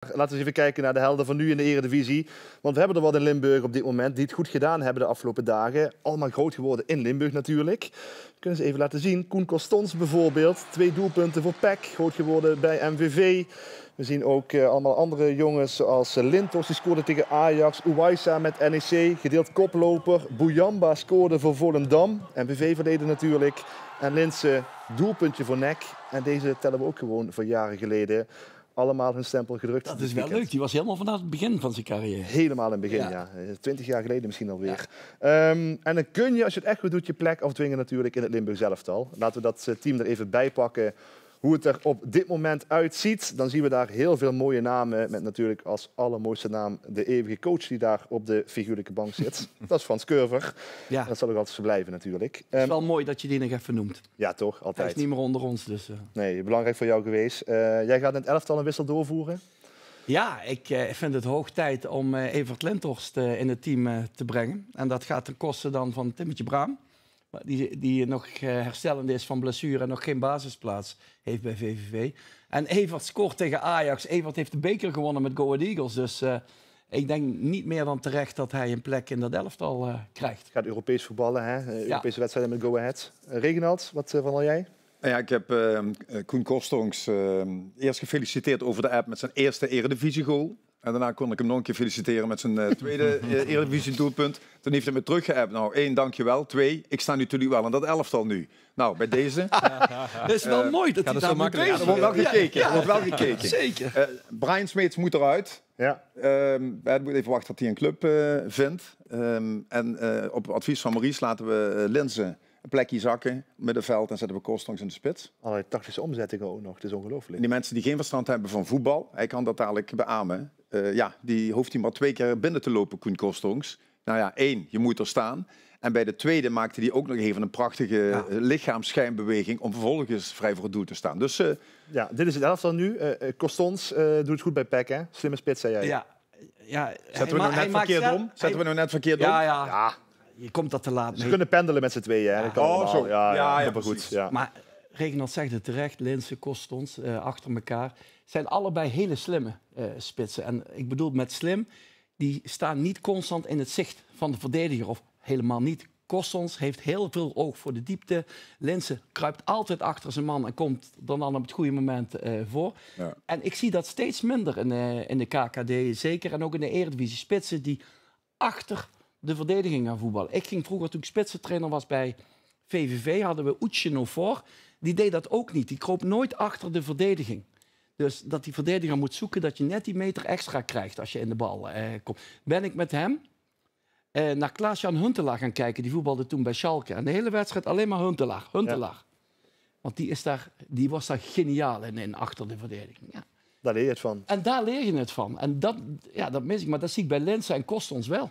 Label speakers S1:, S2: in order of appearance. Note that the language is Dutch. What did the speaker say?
S1: Laten we eens even kijken naar de helden van nu in de Eredivisie. Want we hebben er wat in Limburg op dit moment die het goed gedaan hebben de afgelopen dagen. Allemaal groot geworden in Limburg natuurlijk. We kunnen ze even laten zien. Koen Costons bijvoorbeeld. 2 doelpunten voor PEC. Groot geworden bij MVV. We zien ook allemaal andere jongens zoals Lintos, die scoorde tegen Ajax. Uwaisa met NEC, gedeeld koploper. Bouyamba scoorde voor Volendam. MVV verleden natuurlijk. En Linse, doelpuntje voor NEC. En deze tellen we ook gewoon van jaren geleden. Allemaal hun stempel gedrukt.
S2: Dat is wel leuk. Die was helemaal vanaf het begin van zijn carrière.
S1: Helemaal in het begin, ja. 20 jaar geleden misschien alweer. Ja. En dan kun je, als je het echt goed doet, je plek afdwingen natuurlijk in het Limburg elftal. Laten we dat team er even bij pakken. Hoe het er op dit moment uitziet, dan zien we daar heel veel mooie namen. Met natuurlijk als allermooiste naam de eeuwige coach die daar op de figuurlijke bank zit. Dat is Frans Curver.
S2: Ja.
S1: Dat zal ook altijd zo blijven natuurlijk.
S2: Het is wel mooi dat je die nog even noemt.
S1: Ja, toch? Altijd.
S2: Hij is niet meer onder ons. Dus,
S1: Nee, belangrijk voor jou geweest. Jij gaat in het elftal een wissel doorvoeren?
S2: Ja, ik vind het hoog tijd om Evert Linthorst in het team te brengen. En dat gaat ten koste dan van Timmetje Braam. Die nog herstellende is van blessure en nog geen basisplaats heeft bij VVV. En Evert scoort tegen Ajax. Evert heeft de beker gewonnen met Go Ahead Eagles. Dus ik denk niet meer dan terecht dat hij een plek in dat elftal krijgt.
S1: Gaat Europees voetballen, hè? Europese wedstrijden met Go Ahead. Reginald, wat van jij?
S3: Ja, ik heb Koen Costons eerst gefeliciteerd over de app met zijn eerste Eredivisie-goal. En daarna kon ik hem nog een keer feliciteren met zijn tweede Eredivisie-doelpunt. Toen heeft hij me teruggeappt. Nou, 1, dankjewel. 2, ik sta natuurlijk wel in dat elftal nu. Nou, bij deze...
S2: Het is wel mooi dat hij daar mee bezig is.
S3: Er wordt wel gekeken. Er wordt wel gekeken.
S2: Zeker.
S3: Brian Smeets moet eruit.
S1: Ja.
S3: We moeten even wachten tot hij een club vindt. En op advies van Maurice laten we Linse een plekje zakken, middenveld, en zetten we Costons in de spits.
S1: Allerlei tactische omzettingen ook nog, het is ongelooflijk.
S3: En die mensen die geen verstand hebben van voetbal, hij kan dat dadelijk beamen. Die hoeft hij maar 2 keer binnen te lopen, Koen Costons. Nou ja, 1, je moet er staan. En bij de tweede maakte hij ook nog even een prachtige lichaamsschijnbeweging om vervolgens vrij voor het doel te staan. Dus,
S1: ja, dit is het elftal nu. Costons doet het goed bij PEC, hè? Slimme spits, zei jij.
S2: Ja.
S3: Zetten we nou net verkeerd om?
S2: Ja. Je komt dat te laat mee.
S1: Ze kunnen pendelen met z'n tweeën. Hè?
S3: Zo. Ja,
S1: goed. Ja.
S2: Maar Reginald zegt het terecht, Linse, Costons, achter elkaar. Zijn allebei hele slimme spitsen. En ik bedoel met slim, die staan niet constant in het zicht van de verdediger. Of helemaal niet. Costons heeft heel veel oog voor de diepte. Linse kruipt altijd achter zijn man en komt dan op het goede moment voor. Ja. En ik zie dat steeds minder in de KKD, zeker. En ook in de Eredivisie. Spitsen die achter de verdediging gaan voetballen. Ik ging vroeger, toen ik spitsentrainer was bij VVV, hadden we Ucino voor. Die deed dat ook niet. Die kroop nooit achter de verdediging. Dus dat die verdediger moet zoeken dat je net die meter extra krijgt als je in de bal komt. Ben ik met hem naar Klaas-Jan Huntelaar gaan kijken. Die voetbalde toen bij Schalke. En de hele wedstrijd alleen maar Huntelaar. Ja. Want die was daar geniaal in achter de verdediging. Ja.
S1: Daar leer je het van.
S2: En daar leer je het van. En dat mis ik. Maar dat zie ik bij Linse en Costons wel.